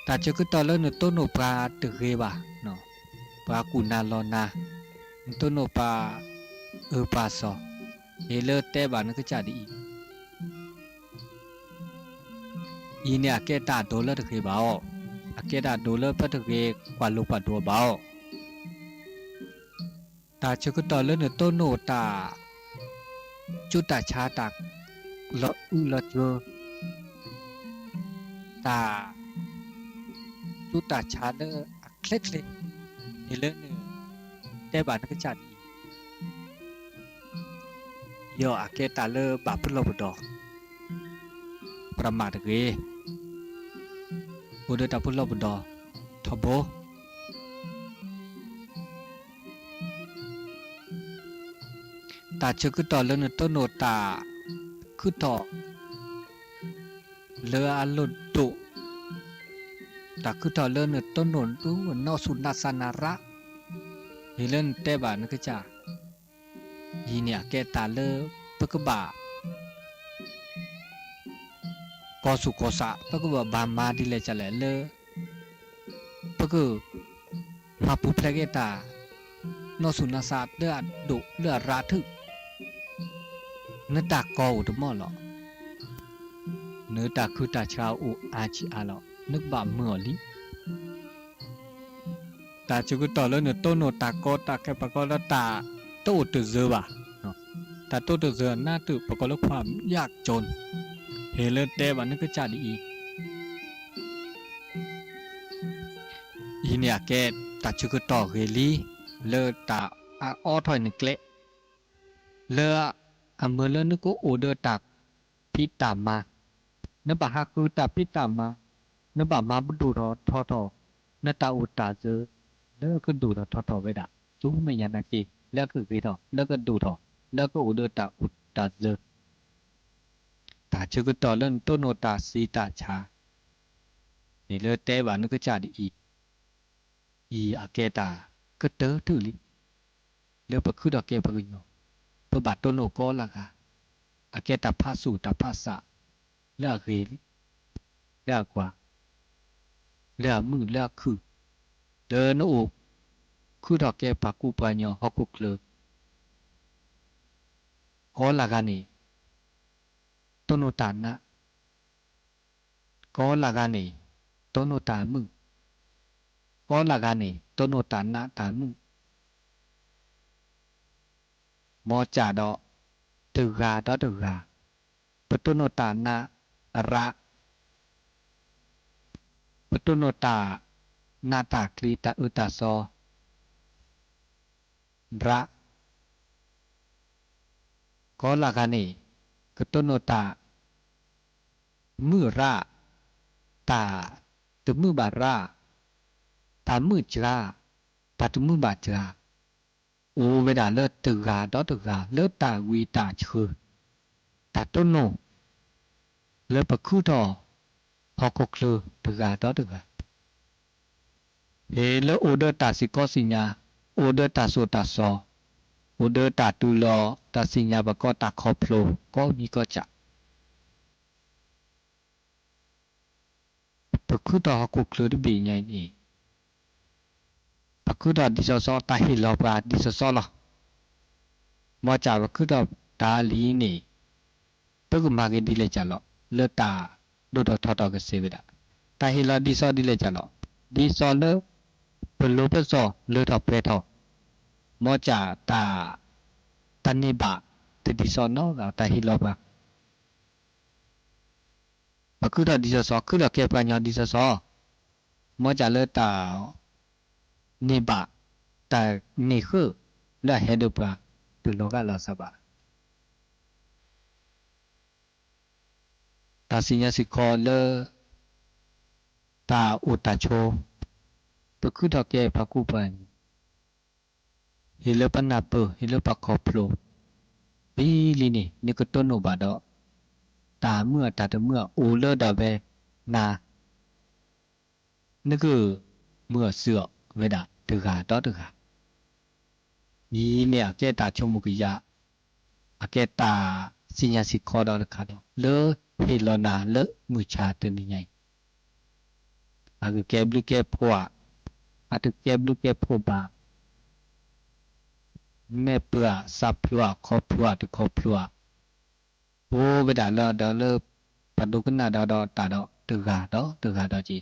ตาชุกุตเลนโตโนปราตเกบะเนาะปรากุนาลอนาโตโนปาปาซอเฮเลเตบานกุจาดีอีเนี่ยเกตาโดเลตเกบาอเกตาโดเลปตเกกว่าลูกปัดตัวเบาตาชุกุตเลนโตโนตาจุตาชาตักละละเจอตาจุตาชาเลเคล็ดเลยเฮเลนเตบานกุจาดียออเกตาเลบาปลบดอกประมาทเกอุดตาพุลบดอทบตาชกุตอเลนโตโนตาคือตอเลอลุดตุตาคือตอเลนโตโนตุนอสุนาสนาระเฮเลนเตบานกจายีเนี่ยแกตาเลปกบะกอสุกอสะปกบามาดิเลจเลเลปกมาปุเพลเกตานอสุนาสาเลือดุเลือราทึเนื้อตากออุดมอหรอเนื้อตาคือตาชาอุอาชิอาหรอนึกบาเมื่อลิตาจุกุตอแล้วเนื้อโตโนตากอตาแคปกอแล้วตาโตตุเซบะตาโตตุเซหน้าตุปกอแล้วความยากจนเฮเลเตบันนึกจาดีอีเนี่ยแกตาจุกุตอเฮลีเลตาออถอยนึกเละเลอเมเลนึกโอเดอตักพิตามาเนบะฮักุตาพิตามาเนบะมาบุดูรอทอทอนตาอุตาเจเลก็ดูรอทอทอเวดาซูไม่ยานาจีแล้วคือกีทอแล้วก็ดูทอแล้วก็อุเดอตาอุตาเจตาจุกตอเล่นต้นโนตาสีตาชานี่เลเตบานึกจาดีอีอาเกตาก็เตอถือลิแล้วปะคือดอกเกปะกุญปะบาต้นโนก็ละค่ะอาเกตาพาสูตาพาสะเลือกเรลิเลือกกว่าเลือกมือเลือกคือเดินโอกคือดอกเกปะกูปะญอฮอกกุเคลก็ละกันนี่ต้นโนตานะก็ละกันนี่ต้นโนตามึงก็ละกันนี่ต้นโนตานะตามึงมอจ่าดอตึกาดอตึกาปตุโนตานะระปตุโนตานาตาคลีตาอุตาซอระก็ละกันนี่กตุโนตามือระตาตุมือบาระตามือจราตาตุมือบาจราโอเวดาเลิศตึกาดอตึกาเลิศตาวีตาเชือตาต้นโนเลิศปะคู่ทอฮอกเคลตึกาดอตึกาเฮเลโอเดอร์ตาสิกอสิญาโอเดอร์ตาโซตาซอโอเดอร์ตาตูลอตาสิญาบะก็ตาคอพโลก็มีก็จะปะคู่ทอฮอกเคลดบีไงนี่ปะคู่ทอดิซอซอตาฮิลอปราดิซอซอลอมอจ่าปะคู่ทอตาลีนี่ปะกุมาเกดิเลจาลอเลตาโดดทอตอกเสเวดาตาฮิลอดิซอดิเลจาลอดิซอเลปโลปซอเลทอเปทอมอจ่าตาตันนิบะตดิซอนอกาตาฮิลอปะปะคู่ทอดิซอซอคือลอเกปัญญาดิซอซอมอจ่าเลตานิบะ แต่นี่คือแล้วเฮดูปะตุโลกะลอสบะตาสิญญาสิคอเลตาอุตาโชปะคุดอกแกปะกุปันเฮเลปนาเปเฮเลปะคอพโลปีลีนี่ก็ต้นโนบะดอตาเมื่อตาเมื่อโอเลดาเวนานี่คือเมื่อเสือเวดาตึกาดอตึกานี่เนี่ยแกตาชมุกิยะอาแกตาสิญญาสิคอดอตะคาดอเลเฮโลนาเลมุชาตนี่ไงอาคือแกบลิแกพัวอาตึกแกบลิแกพัวบาแม่เปื่อสับพลัวคอพลัวตึกคอพลัวโอเวดาเลดอเลปันดุกนาดอดอตาดอตึกาดอจี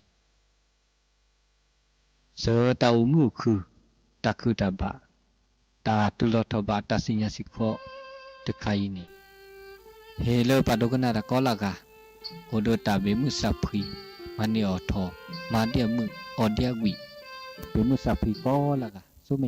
เสตาอุมุคือตะคือตะบะตาตุลทบะตาสิญญาสิคอตะไคนี่เฮเลปันดุกนาดะกอลากาโอโดตาเบมุสัพพีมันนี่ออทอมาเดียมุออเดียวิเบมุสัพพีกอลากาสุเม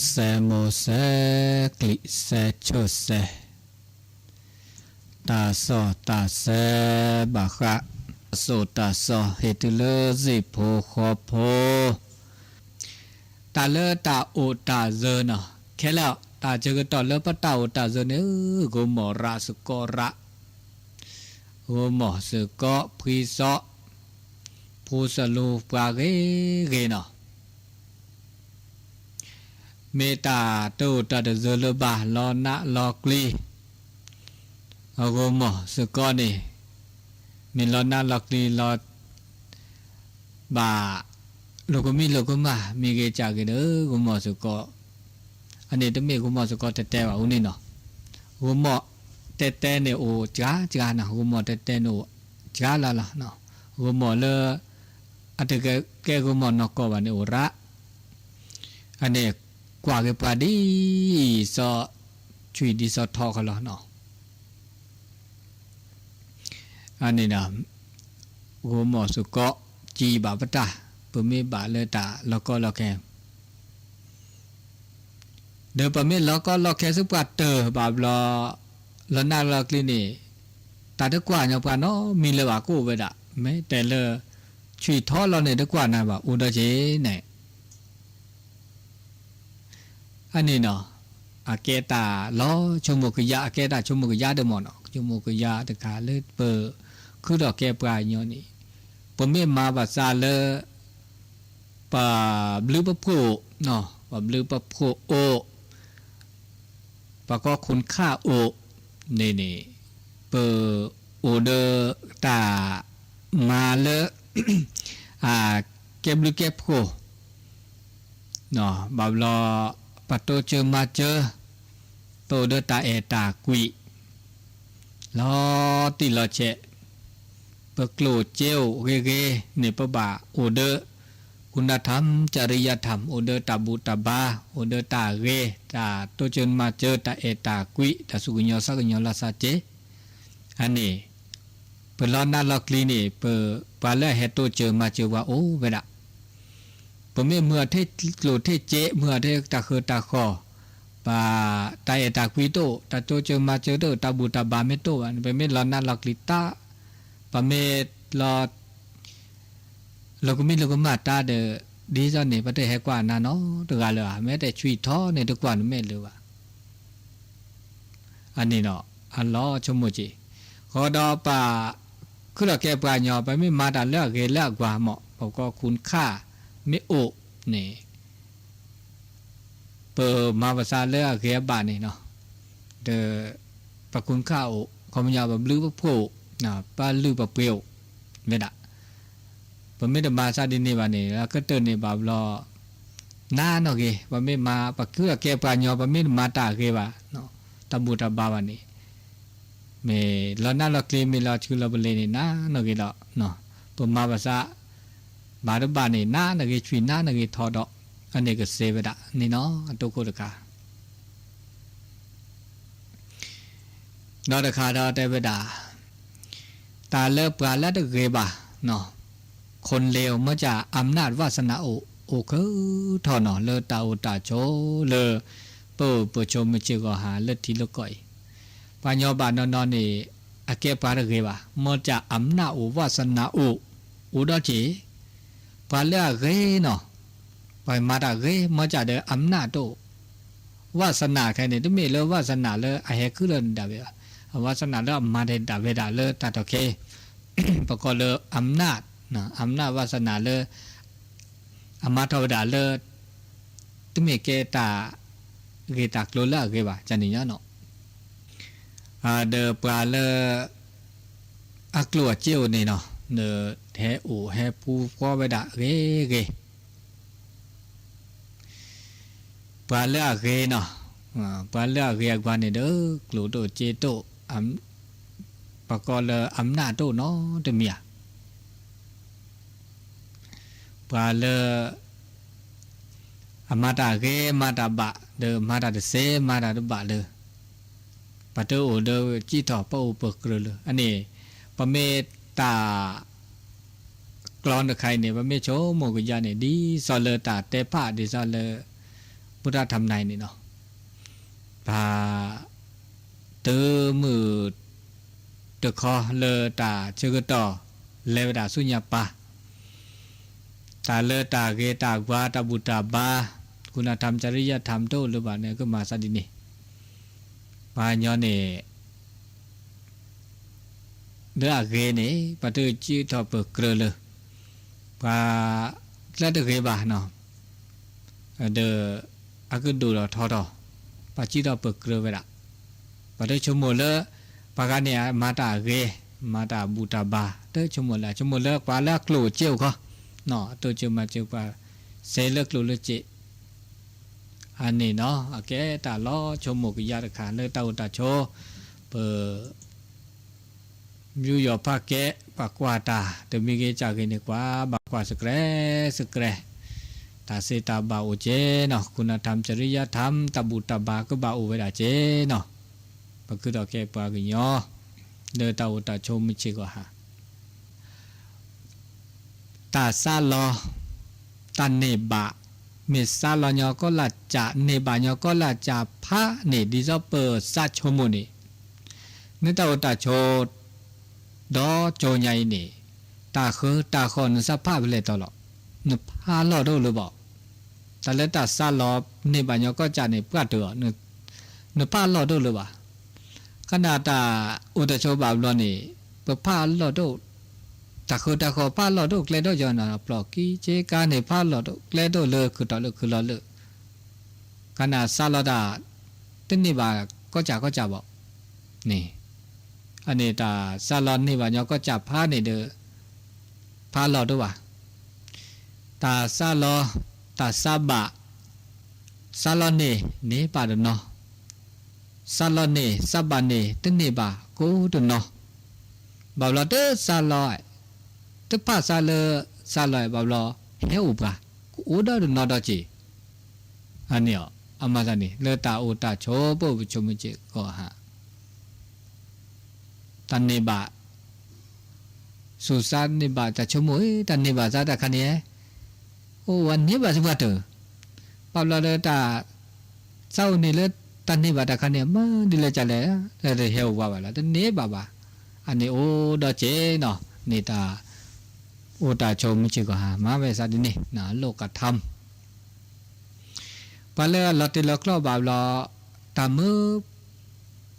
เซโมเซกลิเซโชเซตาโซตาเซบาคะโซตาโซเฮตุเลซิโพคอโพตาเลตาโอตาเซนะแค่แล้วตาเจอตอเลปะตาโอตาเซเนกูหมอราสกอระกูหมอสกอพริซอพูสลูปาเกนะเมตาโตตาเดเซลบาลอนะลอกลีอากูหมอสกอนี่มีลอนะลอกลีลอบาโลกมีโลกมามีเกจากเด้อกูหมอสกออันนี้ต้องมีกูหมอสกอแต่ว่าอุ้นี่เนาะกูหมอแต่เนี่ยโอจ้านะกูหมอแต่โนจ้าละเนาะกูหมอเลอันเตแกกูหมอนอกก็วันนี้โอระอันนี้กว่าเก็บปาดีสอช่วยดีสอทอกันแล้วเนาะอันนี้นะกูหมอสุก็จีบาปตาปมีบาเลตาแล้วก็แล้วแกเดินปมีแล้วก็แล้วแกสุปัตเตอร์บาบลอแล้วนาลคลินีตาตะกว่าเนาะปาเนาะมีเลยว่ากูเวดะแม้แต่เลช่วยทอเราเนี่ยตะกว่านะว่าอุดเจเนี่ยอันนี้เนาะอาเกตาล้อชมกยาอาเกตาชมกยาเดมอนชมกยาตะกาเลเปอคือดอกแกปลายโยนี่ปมเมมาบาซาเลปาบลือปะโพเนาะปาบลือปะโพโอปะก็คุณค่าโอนี่เปอโอเดตามาเลเก็บลือเก็บโพเนาะบาบลอปัตโตเจอมาเจอโตเดตาเอตากุยลอติลอเชเปกโลเจวเกเนปบาโอเดคุณธรรมจริยธรรมโอเดตาบุตาบาโอเดตาเกตาโตเจอมาเจอตาเอตากุยตาสุกญอสักญอลาซาเจอันนี้เปลอนาลอกลีนี่เปปาเลเฮโตเจอมาเจอว่าโอเวดาปมเมื่อเทโลเทเจเมื่อเทตาคือตาคอปาตาเอตากุยโตตาโตเจอมาเจอเดตาบุตาบาเมโตอันเป็นเมลอนาลอกลิตาปเมลอโลกมีโลกมาตาเดดีซะนี่ประเทศแฮกว่านาเนาะตะกาเลยแม้แต่ชุยท้อในตะกว่าแม่เลยว่าอันนี้เนาะอัลลอฮ์ชมมุจิขอดอปาคือเราแก้ปลาหยอไปไม่มาตาเลือกเกเลือกกว่าเหมาะเขาก็คุณค่าไม่โอนี่เปิดมาภาษาเลือกเกบานนี่เนาะเดอปะคุณค่าโอเขาไม่ยาวแบบลือปะโผนะปลาลือปะเปียวไม่ได้ผมไม่ได้มาซาดินี่วันนี้แล้วก็เตือนนี่แบบรอหน้าเนาะเกว่าไม่มาปะคือแก้ปลาหยอไปไม่มาตาเกว่าเนาะตะบูตะบาวันนี้เมลอน่าเราคลีมีเราชื่อเราเปเลยนี่นะเนาะเกเราเนาะผมมาภาษาบาดบานนี่นะเนาะเกช่วยนะเนาะเกทอดอกอันนี้ก็เซเวดะนี่เนาะตัวโคตรกาเนาะตะคาดอเตเวดาตาเลิกปลาแล้วตะเกบาเนาะคนเลวมาจากอำนาจวาสนาโอคือทอเนาะเลอตาโอตาโจเลอเปอโชมเจก็หาเลทีละก่อยปาญอบานนนี่อาเกปาระเกบามาจากอำนาจวาสนาโอดอเจปาเลเกเนาะไปมาดาเกมาจากเดอำนาจโตวาสนาแค่นี้ต้องมีเลอวาสนาเลอไอเฮคือเลดาเววาสนาเลอมาเดดาเวดาเลอตาตอเคประกอบเลออำนาจนะอำนาจวาสนาเลออมาทวดาเลอต้องมีเกตาโลละเกบาจันนี่เนาะเดอปลาเลออักลัวเจียวนี่เนาะเดอแท้อูแฮปูก็ไปดะเกปลาเลอเกเนาะปลาเลอเกกว่านี่เด้อกลัวโตเจโตประกอบเลออำนาจโตเนาะตะเมียปลาเลออมาตาเกมาตาบะเดอมาตาเซมาตาบะเลอปัตเตอร์โอเดอจีถอปอุปกรณ์เลยอันนี้ปะเมตากรอนใครเนี่ยปะเมโชโมกุยาเนี่ยดีซอเลตาเตปะดีซอเล พุทธธรรมในนี่เนาะพาเตอมือตะคอเลอตาเชกต่อเลวดาสุญญาปาตาเลอตาเกตากวาตาบุตาบาคุณธรรมจริยธรรมโตหรือบ่เนี่ยก็มาซะดินี่ปาญอนี่เด้อเกนี่ปะตือจิทอเปเกรเลปาละตะเกบาเนาะเด้ออะกึดูรอทอดอปาจิทอเปเกรเวละปะตือชโมเลปากาเนี่ยมาตาเกมาตาบุตาบาเด้อชโมเลกว่าละกลูเจียวเขาเนาะตัวเจียวมาเจียวปาเซเลกลูเลจิอันนี้เนาะโอเคตาล้อชมหมกยาตะขาเลยตาอุตาโชเปมิวยอปากแกปากกวาตาเดมิเกจากินกว่าบากกว่าสเกรตาเซตาบาโอเจเนาะคุณธรรมจริยธรรมตาบุตาบาก็บาโอเวดาเจเนาะปะคือดอกแกปากยอเดตาอุตาโชมิชิกว่าฮะตาซาลอตันเนบะเมซาลญอก็ละจะเนบะญอก็ละจะพระเนดิซอเปอร์ซาชโมนี่เนตาอุตาโชดอโจญายนี่ตาคือตาคอนสภาพเลยตลอดนพาลอดหรือบ่ตาเลตาซาลอเนบะญอก็จะในปะตัวนพาลอดหรือบ่ขณะตาอุตาโชบาบลอนี่ปะพาลอดตาขอพาลอดเคลดจอนะปลอกกีเจกาในพาลอดเคลดเลยคือตอเลยคือลอเลยขณะซาลอดาตินี่บาก็จะบ่นี่อันนี้ตาซาลอนนี่บาญอก็จะพาในเด้อพาลอดด้วยว่าตาซาลอตาซาบะซาลอนนี่ปาดเนาะซาลอนนี่ซาบะนี่ตินี่บากูดเนาะบ่าวลอเด้อซาลอยตะพาซาลอยบ่าวลอเฮอุบากูดดเนาะดอจิอันนี้อมาซานี่เลตาโอตาโชปุชมจิก็หาตันเนบะสุสานเนบะจะชมวยตันเนบะซาตะคันเนโอวันนี้บะสิบะเตอปาลอเลตาเจ้านี่เลตันเนบะตะคันเนมาดิเลจะเลเฮอุบาบะละตันเนบะบะอันนี้โอดอเจเนาะนี่ตาโอตาชมจิก็หามาเวซาดินี่นะโลกธรรมปาเลลอติลอคลอบาลอตามือ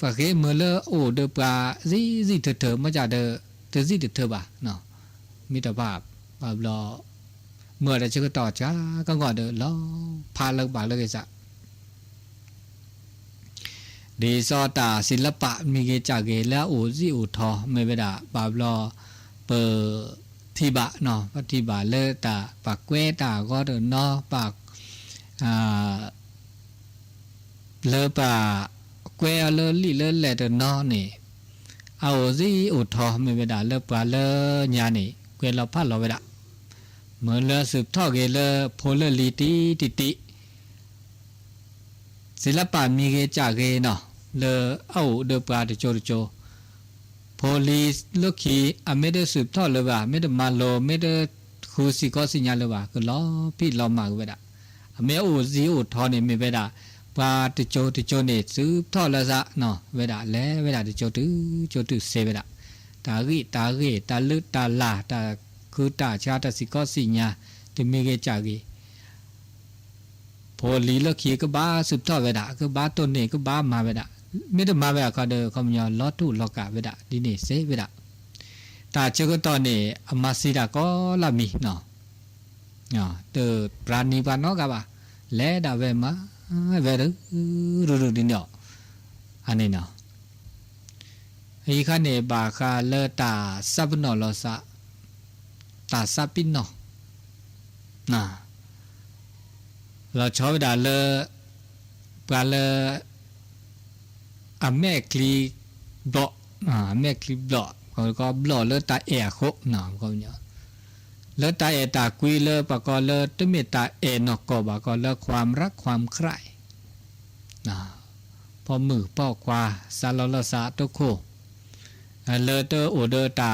ปากเกมือเลอโอเดปลาซีเถอะมาจากเดซีเถอะบ่าเนาะมิตรภาพบาลอเมื่อได้ชื่อต่อจ้าก็งอเดลอพาเลิกบาเลิกซะดีซอตาศิลปะมีเกจากเกแล้วโอซีโอทอไม่เวดาบาลอเปที่บะเนาะปฏิบาเลตาปากเวตาก็เดเนาะปากเลปาเกวเลลิเลเลเดนอนี่เอาซีอุทอไม่เวดาเลปาเลญานี่เกวเราพัดเราเวดาเหมือนเลสืบทอดเกเลโพเลลีติศิลปะมีเกจากเกเนาะเลเอาเดปาโจโพลีลูกขีอเมเดสืบทอดเลยว่าไม่ได้มาโลไม่ได้คูสิก็สิญาเลยว่าก็ล้อพี่เรามาเวดาอเมโอซีอุทอนี่ไม่เวดาปาติโจนี่สืบทอดละซะเนาะเวดาแลเวดาติโจตือเซเวดาตาริตาลึตาลาตาคือตาชาตสิก็สิญาติมีเกจากีพอลีละขีก็บ้าสืบทอดเวดาก็บ้าต้นนี่ก็บ้ามาเวดาไม่ได้มาเวดาก็เดอคำยอลอตุลอกะเวดาดินี่เซเวดาตาเจก็ตอนนี้อมาสิดาก็ละมีเนาะเตอปราณีปานอกะบะแลดาเวมาเวรุดินเนาะอันนี้เนาะอีคันเนบาคาเลตาซับนอลอซาตาซับปินเนาะนะเราชอบดาเลปลาเลอเมคลีบล็อกอเมคลีบล็อกก็บล็อกเลตาเอโคเนาะก็เนี่ยเลตาเอตากุยเลปะก็เลตเมตาเอนอกก็บะก็เลความรักความใคร่นะพอมือป้อควาซาลอลซาตุโคเลเตอโอเดตา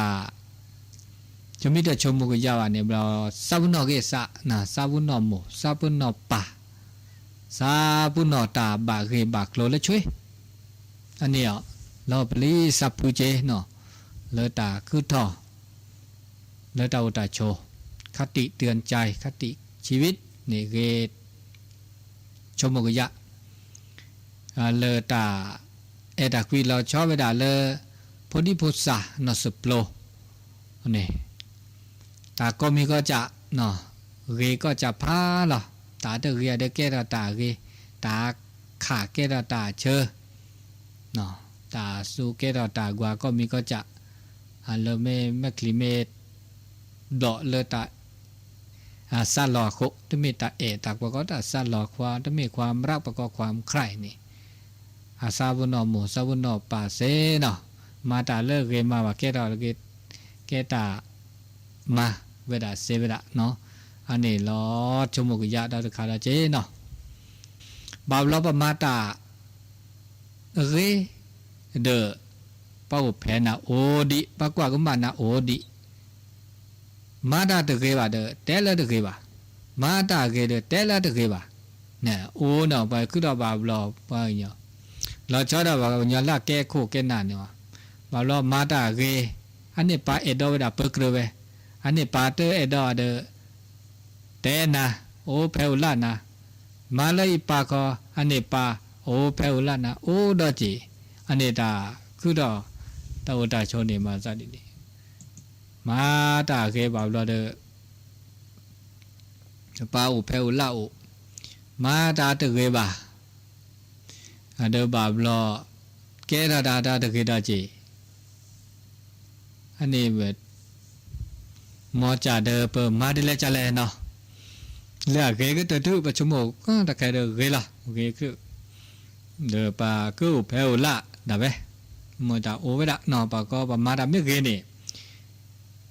จะมีแต่ชมมุกยาวเนี่ยเราซาบุนอเกสะนะซาบุนอโมซาบุนอปา ซาปุนอตาบาเกบากโลและช่วยอันนี้อ่ะเราไปลีสับปูเจเนาะเลตาคือท่อเลตาอุตาโชคติเตือนใจคติชีวิตนี่เกชมกยะเลตาเอตาคุยเราชอบเวลาเลพอดีพุทธะนอสโปรนี่ตาก็มีก็จะเนาะเกก็จะพาหรอตาเดเรียเดเกตตาเกตาขาเกตตาเชอเนาะตาสูเกตตากว่าก็มีก็จะเลเมคลิเมดอเลตาซาลอโคตมีตาเอตากว่าก็ตาซาลอความตมีความรักประกอบความใคร่นี่อาซาบุนอหมูซาบุนอปาเซเนาะมาตาเลิกเกมาว่าเกตเกตามาเวดาเซเวดาเนาะอันนี้ล้อชมกยะดาวคาราเจเนาะบาบล้อปมาตาเรเดป้าแพนาโอดิปากว่าก็มานาโอดิมาตาตะเกบาเดเตลตะเกบามาตาเกเดเตลตะเกบาเนี่ยโอเนาะไปคือดอกบาบล้อไปเนาะเราชอบดอกบาญาละแก้โคแก้นาเนาะบาล้อมาตาเกอันนี้ปาเอดอเวดาเปกรเวอันนี้ปาเตเอดอเดเตนะโอเพลลานะมาเลยปาคออันนี้ปาโอเพลลานะโอดอจีอันนี้ตาคือดอตาอุตาชนนี่มาซะดิมาตาเกบาบลอเดปาโอเพลลาโอมาตาตะเกบาอันเดบาบลอเกดาตาตะเกดาจีอันนี้เวทมอจาเดเปมาดิเลจาเลเนาะเลือกเกก็ตัวทุกประชุมก็ตะแคเดเกล่ะโอเคคือเดปากูเพลละดาเวมอจาโอเวดะเนาะปาก็ปมาดาไม่เกนี่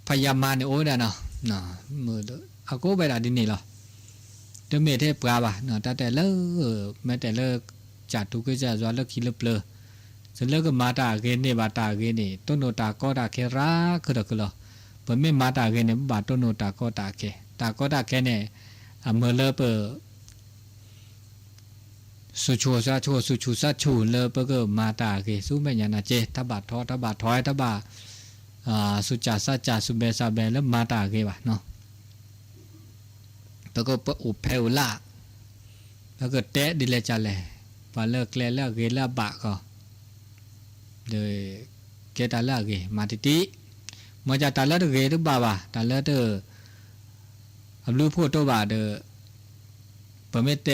พยามานี่โอเดะเนาะเนาะมืออากูไปดาดินี่ล่ะเดเมเทปกาบะเนาะแต่เลิกแม้แต่เลิกจัดทุกข์จะว่าเลิกคิดเลิกเปลอจะเลิกก็มาตาเกนี่บาตาเกนี่ต้นโนตาก็ตาเคราคือดอกคือล่ะปไม่มาตาเกนี่บาต้นโนตาก็ตาเคตาก็ตาเคเนี่ยเมื่อเลิกเปสุชูซาชูสุชูซาชูเลิกเปก็มาตาเกสู้ไม่ยานาเจทับบาทอทับบาถอยทับบาสุจาซาจาสุเบซาเบแล้วมาตาเกวะเนาะแล้วก็เปอุเพลล่าแล้วก็เตะดิเลจาเลพอเลิกแล้วเกล่าบะก็เดเกตาล่าเกมาติติมอจาตาล่าเกตุบาบาตาล่าเตอรู้พูดตัวบาเดปะเมเต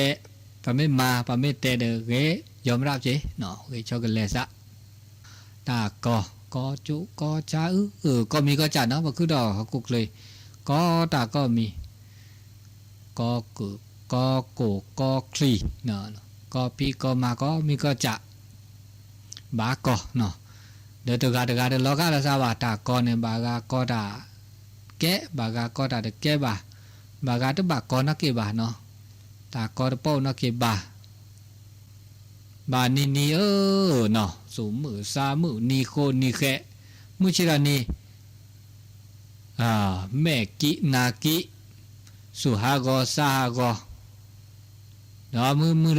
ปะเมมาปะเมเตเดเกยอมรับเจเนาะเกชอกันเลสะตากอจุกอจาก็มีก็จัดเนาะบ่คือดอกกุกเลยก็ตาก็มีก็กุก็โกก็คลีเนาะก็ปีก็มาก็มีก็จะบาก็เนาะเดตกาเดลอกาละซาบาตาก็เนี่ยบากาก็ตาแกบากาก็ตาเดแกบาบากาตบากอนักเกบาเนาะตากอตเป้านักเกบาบานีเนาะสูมือซามือนีโคนีแคะมุชิรานีแม่กินากิสุฮากอซาฮากอเนาะมือ